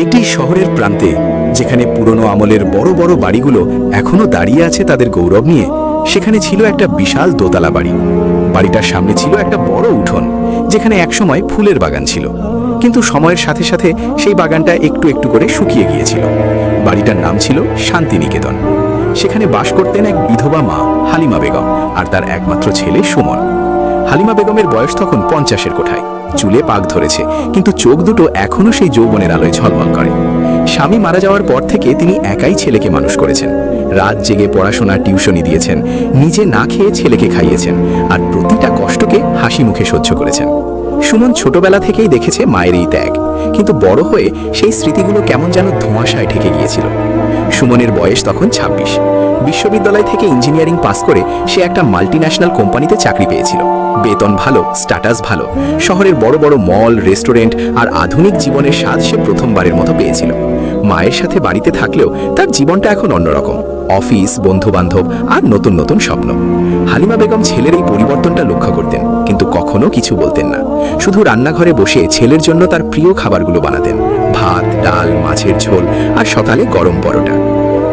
একটি শহরের প্রান্তে, যেখানে পুরনো আমলের বড় বড় বাড়িগুলো এখনো দাঁড়িয়ে আছে তাদের গৌরব নিয়ে, সেখানে ছিল একটা বিশাল দোতলা বাড়ি। বাড়িটার সামনে ছিল একটা বড় উঠোন, যেখানে একসময় ফুলের বাগান ছিল। কিন্তু সময়ের সাথে সাথে সেই বাগানটা একটু একটু করে শুকিয়ে গিয়েছিল। বাড়িটার নাম ছিল শান্তিনিকেতন। সেখানে বাস করতেন এক বিধবা মা হালিমা বেগম আর তার একমাত্র ছেলে সুমন। হালিমা বেগমের বয়স তখন 50-এর কোঠায়, চুলে পাক ধরেছে, কিন্তু চোখ দুটো এখনো সেই যৌবনের আলোয় ঝলমল করে। স্বামী মারা যাওয়ার পর থেকে তিনি একাই ছেলেকে মানুষ করেছেন। রাত জেগে পড়াশোনা, টিউশনি দিয়েছেন, নিজে না খেয়ে ছেলেকে খাইয়েছেন, আর প্রতিটা কষ্টকে হাসি মুখে সহ্য করেছেন। সুমন ছোটবেলা থেকেই দেখেছে মায়ের এই ত্যাগ, কিন্তু বড় হয়ে সেই স্মৃতিগুলো কেমন যেন ধোঁয়াশায় ঢেকে গিয়েছিল। সুমনের বয়স তখন 26। বিশ্ববিদ্যালয় থেকে ইঞ্জিনিয়ারিং পাস করে সে একটা মাল্টিন্যাশনাল কোম্পানিতে চাকরি পেয়েছিল। বেতন ভালো, স্ট্যাটাস ভালো, শহরের বড় বড় মল, রেস্টুরেন্ট আর আধুনিক জীবনের স্বাদ সে প্রথমবারের মতো পেয়েছিল। মায়ের সাথে বাড়িতে থাকলেও তার জীবনটা এখন অন্যরকম। অফিস, বন্ধুবান্ধব আর নতুন নতুন স্বপ্ন। হালিমা বেগম ছেলের এই পরিবর্তনটা লক্ষ্য করতেন, কিন্তু কখনো কিছু বলতেন না। শুধু রান্নাঘরে বসে ছেলের জন্য তার প্রিয় খাবারগুলো বানাতেন: ভাত, ডাল, মাছের ঝোল আর সকালে গরম পরোটা।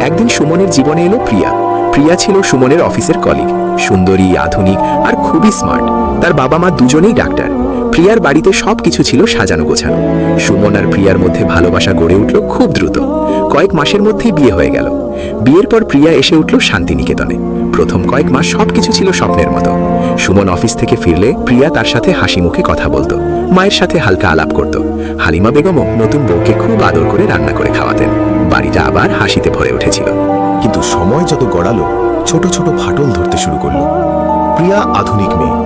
একদিন সুমনের জীবনে এলো প্রিয়া। প্রিয়া ছিল সুমনের অফিসের কলিগ, সুন্দরী, আধুনিক আর খুবই স্মার্ট। তার বাবা মা দুজনেই ডাক্তার। প্রিয়ার বাড়িতে সবকিছু ছিল সাজানো গোছানো। সুমন আর প্রিয়ার মধ্যে ভালোবাসা গড়ে উঠল খুব দ্রুত। কয়েক মাসের মধ্যেই বিয়ে হয়ে গেল। বিয়ের পর প্রিয়া এসে উঠল শান্তিনিকেতনে। প্রথম কয়েক মাস সবকিছু ছিল স্বপ্নের মতো। সুমন অফিস থেকে ফিরলে প্রিয়া তার সাথে হাসি মুখে কথা বলতো, মায়ের সাথে হালকা আলাপ করত। হালিমা বেগমও নতুন বউকে খুব আদর করে রান্না করে খাওয়াতেন। বাড়িটা আবার হাসিতে ভরে উঠেছিল। কিন্তু সময় যত গড়ালো, ছোট ছোট ফাটল ধরতে শুরু করলো। প্রিয়া আধুনিক মেয়ে।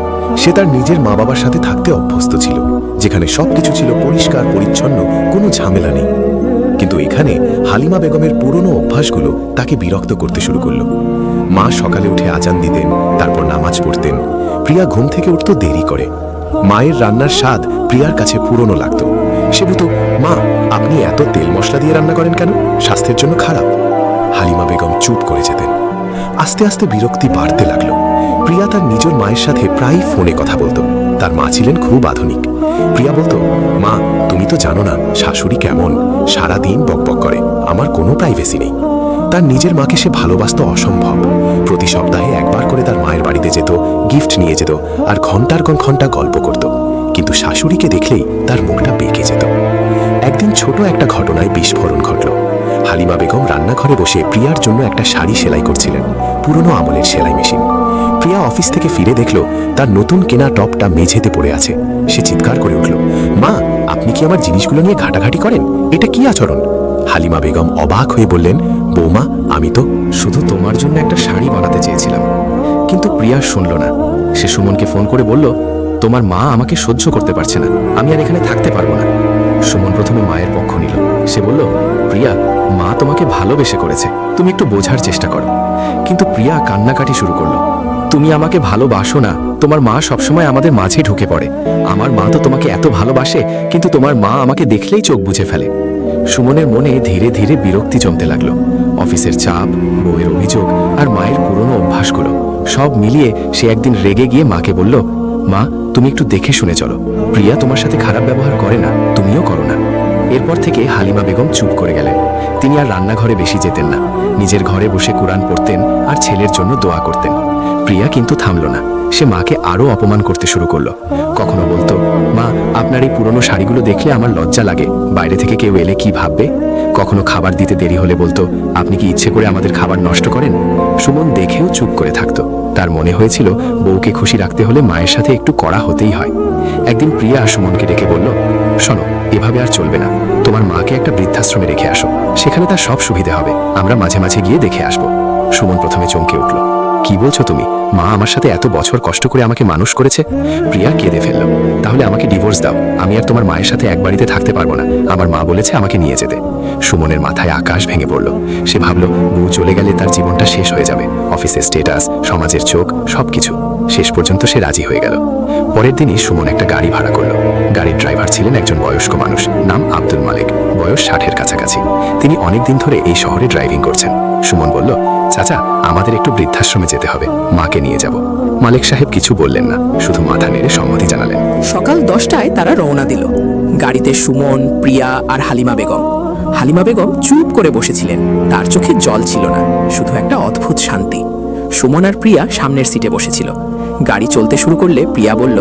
সে তার নিজের মা বাবার সাথে থাকতে অভ্যস্ত ছিল, যেখানে সবকিছু ছিল পরিষ্কার পরিচ্ছন্ন, কোনো ঝামেলা নেই। কিন্তু এখানে হালিমা বেগমের পুরনো অভ্যাসগুলো তাকে বিরক্ত করতে শুরু করলো। মা সকালে উঠে আজান দিতেন, তারপর নামাজ পড়তেন। প্রিয়া ঘুম থেকে উঠত দেরি করে। মায়ের রান্নার স্বাদ প্রিয়ার কাছে পুরনো লাগতো। সে বলতো, মা, আপনি এত তেল মশলা দিয়ে রান্না করেন কেন? স্বাস্থ্যের জন্য খারাপ। হালিমা বেগম চুপ করে যেতেন। আস্তে আস্তে বিরক্তি বাড়তে লাগলো। প্রিয়া তার নিজের মায়ের সাথে প্রায় ফোনে কথা বলতো। তার মা ছিলেন খুব আধুনিক। প্রিয়া বলতো, মা, তুমি তো জানো না শাশুড়ি কেমন, সারাদিন বকবক করে, আমার কোনো প্রাইভেসি নেই। তার নিজের মাকে সে ভালোবাসতো অসম্ভব। প্রতি সপ্তাহে একবার করে তার মায়ের বাড়িতে যেত, গিফট নিয়ে যেত আর ঘন্টার পর ঘন্টা গল্প করত। কিন্তু শাশুড়িকে দেখলেই তার মুখটা বেঁকে যেত। একদিন ছোট একটা ঘটনায় বিস্ফোরণ ঘটল। হালিমা বেগম রান্নাঘরে বসে প্রিয়ার জন্য একটা শাড়ি সেলাই করছিলেন, পুরনো আমলের সেলাই মেশিন। প্রিয়া অফিস থেকে ফিরে দেখল তার নতুন কেনা টপটা মেঝেতে পড়ে আছে। সে চিৎকার করে উঠল, মা, আপনি কি আমার জিনিসগুলো নিয়ে ঘাটাঘাটি করেন? এটা কি আচরণ? হালিমা বেগম অবাক হয়ে বললেন, বৌমা, আমি তো শুধু তোমার জন্য একটা শাড়ি বানাতে চেয়েছিলাম। কিন্তু প্রিয়া শুনল না। সে সুমনকে ফোন করে বলল, তোমার মা আমাকে সহ্য করতে পারছে না, আমি আর এখানে থাকতে পারবো না। সুমন প্রথমে মায়ের পক্ষ নিল। সে বলল, প্রিয়া, মা তোমাকে ভালোবেসে করেছে, তুমি একটু বোঝার চেষ্টা করো। কিন্তু প্রিয়া কান্নাকাটি শুরু করলো। তুমি আমাকে ভালোবাসো না, তোমার মা সবসময় আমাদের মাঝে ঢুকে পড়ে। আমার মা তো তোমাকে এত ভালোবাসে, কিন্তু তোমার মা আমাকে দেখলেই চোখ বুজে ফেলে। সুমনের মনে ধীরে ধীরে বিরক্তি জমতে লাগলো। অফিসের চাপ, বউয়ের অভিযোগ আর মায়ের পুরনো অভ্যাসগুলো সব মিলিয়ে সে একদিন রেগে গিয়ে মাকে বলল, মা, তুমি একটু দেখে শুনে চলো। প্রিয়া তোমার সাথে খারাপ ব্যবহার করে না, তুমিও করো না। এরপর থেকে হালিমা বেগম চুপ করে গেলেন। তিনি আর রান্নাঘরে বেশি যেতেন না। নিজের ঘরে বসে কুরআন পড়তেন আর ছেলের জন্য দোয়া করতেন। প্রিয়া কিন্তু থামল না। সে মাকে আরও অপমান করতে শুরু করলো। কখনো বলতো, মা, আপনার এই পুরনো শাড়িগুলো দেখলে আমার লজ্জা লাগে, বাইরে থেকে কেউ এলে কি ভাববে? কখনো খাবার দিতে দেরি হলে বলতো, আপনি কি ইচ্ছে করে আমাদের খাবার নষ্ট করেন? সুমন দেখেও চুপ করে থাকতো। তার মনে হয়েছিল বউকে খুশি রাখতে হলে মায়ের সাথে একটু কড়া হতেই হয়। একদিন প্রিয়া সুমনকে ডেকে বলল, শোনো, এভাবে আর চলবে না। তোমার মাকে একটা বৃদ্ধাশ্রমে রেখে আসো, সেখানে তার সব সুবিধা হবে, আমরা মাঝে মাঝে গিয়ে দেখে আসবো। সুমন প্রথমে চমকে উঠল। কি বলছো তুমি? মা আমার সাথে এত বছর কষ্ট করে আমাকে মানুষ করেছে। প্রিয়া কেঁদে ফেলল। তাহলে আমাকে ডিভোর্স দাও, আমি আর তোমার মায়ের সাথে এক বাড়িতে থাকতে পারবো না, আমার মা বলেছে আমাকে নিয়ে যেতে। সুমনের মাথায় আকাশ ভেঙে পড়ল। সে ভাবল, বউ চলে গেলে তার জীবনটা শেষ হয়ে যাবে, অফিসের স্টেটাস, সমাজের চোখ, সবকিছু। শেষ পর্যন্ত সে রাজি হয়ে গেল। পরের দিনই সুমন একটা গাড়ি ভাড়া করলো। গাড়ির ড্রাইভার ছিলেন একজন বয়স্ক মানুষ, নাম আব্দুল মালিক, বয়স 60-এর কাছাকাছি। তিনি অনেকদিন ধরে এই শহরে ড্রাইভিং করছেন। সুমন বলল, চাচা, আমাদের একটু বৃদ্ধাশ্রমে যেতে হবে, মাকে নিয়ে যাব। মালিক সাহেব কিছু বললেন না, শুধু মাথা নেড়ে সম্মতি জানালেন। সকাল 10টায় তারা রওনা দিল। গাড়িতে সুমন, প্রিয়া আর হালিমা বেগম। হালিমা বেগম চুপ করে বসেছিলেন। তার চোখে জল ছিল না, শুধু একটা অদ্ভুত শান্তি। সুমন আর প্রিয়া সামনের সিটে বসেছিল। গাড়ি চলতে শুরু করলে প্রিয়া বলল,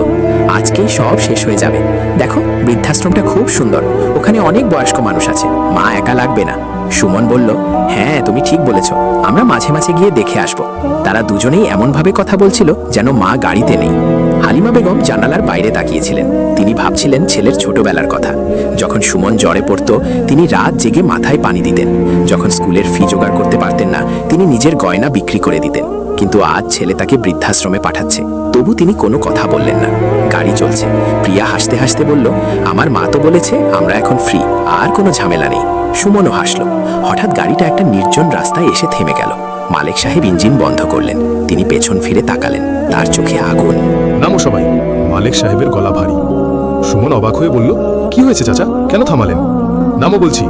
আজকেই সব শেষ হয়ে যাবে। দেখো, বৃদ্ধাশ্রমটা খুব সুন্দর, ওখানে অনেক বয়স্ক মানুষ আছে, মা একা লাগবে না। সুমন বলল, হ্যাঁ তুমি ঠিক বলেছ, আমরা মাঝে মাঝে গিয়ে দেখে আসব। তারা দুজনেই এমনভাবে কথা বলছিল যেন মা গাড়িতে নেই। হালিমা বেগম জানালার বাইরে তাকিয়েছিলেন। তিনি ভাবছিলেন ছেলের ছোটবেলার কথা। যখন সুমন জ্বরে পড়তো তিনি রাত জেগে মাথায় পানি দিতেন। যখন স্কুলের ফি জোগাড় করতে পারতেন না তিনি নিজের গয়না বিক্রি করে দিতেন। কিন্তু আজ ছেলে তাকে বৃদ্ধাশ্রমে পাঠাচ্ছে, তবু তিনি কোনো কথা বললেন না। গাড়ি চলছে। প্রিয়া হাসতে হাসতে বলল, আমার মা তো বলেছে আমরা এখন ফ্রি, আর কোনো ঝামেলা নেই। সুমনও হাসল। হঠাৎ গাড়িটা একটা নির্জন রাস্তায় এসে থেমে গেল। মালিক সাহেব ইঞ্জিন বন্ধ করলেন। তিনি পেছন ফিরে তাকালেন। তার চোখে আগুন। নামো সবাই। মালিক সাহেবের গলা ভারী। সুমন অবাক হয়ে বলল, কি হয়েছে চাচা, কেন থামালেন? নামো বলছি।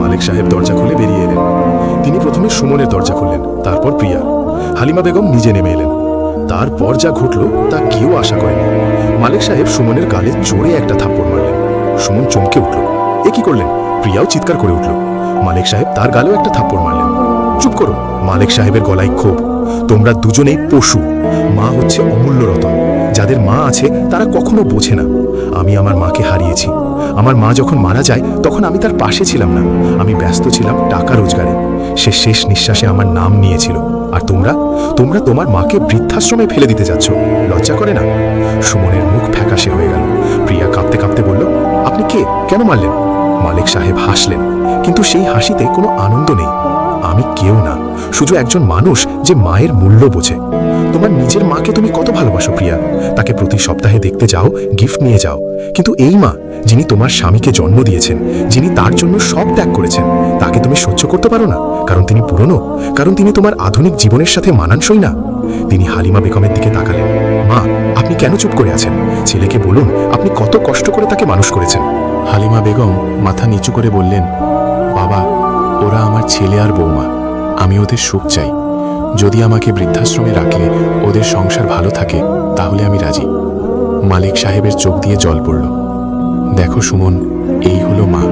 মালিক সাহেব দরজা খুলে বেরিয়ে এলেন। তিনি প্রথমে সুমনের দরজা খুললেন, তারপর প্রিয়া। হালিমা বেগম নিজে নেমে এলেন। তারপর যা ঘটল তা কেউ আশা করেনি। মালিক সাহেব সুমনের গালে জোরে একটা থাপ্পড় মারলেন। সুমন চমকে উঠল। এ কি করলেন? প্রিয়াও চিৎকার করে উঠল। মালিক সাহেব তার গালেও একটা থাপ্পড় মারলেন। চুপ করো। মালিক সাহেবের গলায় ক্ষোভ। তোমরা দুজনেই পশু। মা হচ্ছে অমূল্য রতন। যাদের মা আছে তারা কখনো বোঝে না। আমি আমার মাকে হারিয়েছি। আমার মা যখন মারা যায় তখন আমি তার পাশে ছিলাম না। আমি ব্যস্ত ছিলাম টাকা রোজগারে। সে শেষ নিঃশ্বাসে আমার নাম নিয়েছিল। আর তোমরা তোমরা তোমার মাকে বৃদ্ধাশ্রমে ফেলে দিতে যাচ্ছ। লজ্জা করে না? সুমনের মুখ ফ্যাকাশে হয়ে গেল। প্রিয়া কাঁপতে কাঁপতে বলল, আপনি কে, কেন মারলেন? মালিক সাহেব হাসলেন, কিন্তু সেই হাসিতে কোনো আনন্দ নেই। আমি কেউ না, শুধু একজন মানুষ যে মায়ের মূল্য বোঝে। তোমার নিজের মাকে তুমি কত ভালোবাসো প্রিয়া। তাকে প্রতি সপ্তাহে দেখতে যাও, গিফট নিয়ে যাও। কিন্তু এই মা, যিনি তোমার স্বামীকে জন্ম দিয়েছেন, যিনি তার জন্য সব ত্যাগ করেছেন, তাকে তুমি সহ্য করতে পারো না? কারণ তিনি পুরনো, কারণ তিনি তোমার আধুনিক জীবনের সাথে মানানসই না। তিনি হালিমা বেগমের দিকে তাকালেন। মা, আপনি কেন চুপ করে আছেন? ছেলেকে বলুন আপনি কত কষ্ট করে তাকে মানুষ করেছেন। হালিমা বেগম মাথা নিচু করে বললেন, বাবা, ওরা আমার ছেলে আর বৌমা। আমি ওদের সুখ চাই। যদি আমাকে বৃদ্ধাশ্রমে রাখলে ওদের সংসার ভালো থাকে তাহলে আমি রাজি। মালিক সাহেবের চোখ দিয়ে জল পড়ল। দেখো সুমন, এই হলো মা।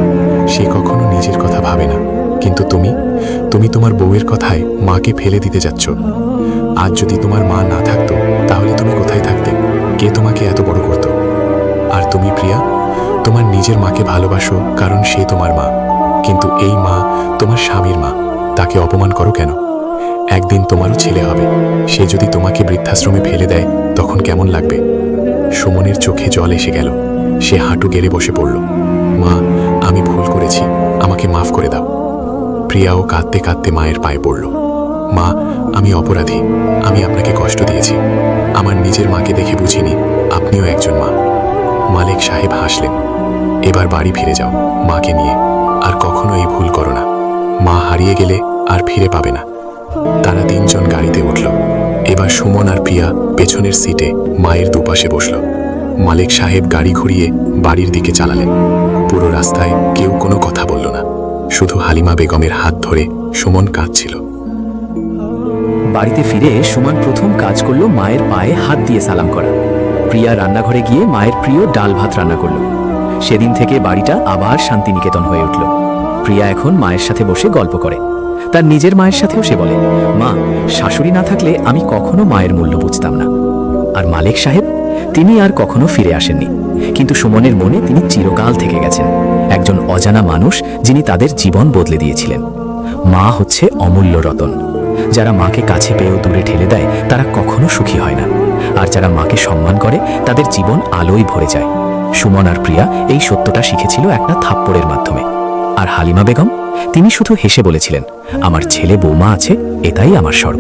সে কখনো নিজের কথা ভাবে না, কিন্তু তুমি তোমার বউয়ের কথায় মাকে ফেলে দিতে যাচ্ছ। আজ যদি তোমার মা না থাকতো তাহলে তুমি কোথায় থাকতে? কে তোমাকে এত বড় করত? আর তুমি প্রিয়া, তোমার নিজের মাকে ভালোবাসো কারণ সে তোমার মা, কিন্তু এই মা তোমার স্বামীর মা। তাকে অপমান করো কেন? একদিন তোমারও ছেলে হবে, সে যদি তোমাকে বৃদ্ধাশ্রমে ফেলে দেয় তখন কেমন লাগবে? সুমনের চোখে জল এসে গেল। সে হাঁটু গেড়ে বসে পড়ল। মা, আমি ভুল করেছি, আমাকে মাফ করে দাও। প্রিয়াও কাঁদতে কাঁদতে মায়ের পায়ে পড়ল। মা, আমি অপরাধী, আমি আপনাকে কষ্ট দিয়েছি। আমার নিজের মাকে দেখে বুঝিনি আপনিও একজন মা। মালিক সাহেব হাসলেন। এবার বাড়ি ফিরে যাও মাকে নিয়ে, আর কখনো এই ভুল করো না। মা হারিয়ে গেলে আর ফিরে পাবে না। তারা তিনজন গাড়িতে উঠল। এবার সুমন আর প্রিয়া পেছনের সিটে মায়ের দুপাশে বসল। মালিক সাহেব গাড়ি ঘুরিয়ে বাড়ির দিকে চালালেন। পুরো রাস্তায় কেউ কোনো কথা বলল না, শুধু হালিমা বেগমের হাত ধরে সুমন কাঁদছিল। বাড়িতে ফিরে সুমন প্রথম কাজ করলো মায়ের পায়ে হাত দিয়ে সালাম করা। প্রিয়া রান্নাঘরে গিয়ে মায়ের প্রিয় ডাল ভাত রান্না করলো। সেদিন থেকে বাড়িটা আবার শান্তিনিকেতন হয়ে উঠল। প্রিয়া এখন মায়ের সাথে বসে গল্প করে। তার নিজের মায়ের সাথেও সে বলে, মা, শাশুড়ি না থাকলে আমি কখনো মায়ের মূল্য বুঝতাম না। আর মালিক সাহেব, তিনি আর কখনো ফিরে আসেননি, কিন্তু সুমনের মনে তিনি চিরকাল থেকে গেছেন, একজন অজানা মানুষ যিনি তাদের জীবন বদলে দিয়েছিলেন। মা হচ্ছে অমূল্য রতন। যারা মাকে কাছে পেয়েও দূরে ঠেলে দেয় তারা কখনো সুখী হয় না, আর যারা মাকে সম্মান করে তাদের জীবন আলোয় ভরে যায়। সুমন আর প্রিয়া এই সত্যটা শিখেছিল একটা থাপ্পড়ের মাধ্যমে। আর হালিমা বেগম, তিনি শুধু হেসে বলেছিলেন, আমার ছেলে বৌমা আছে, এটাই আমার স্বর্গ।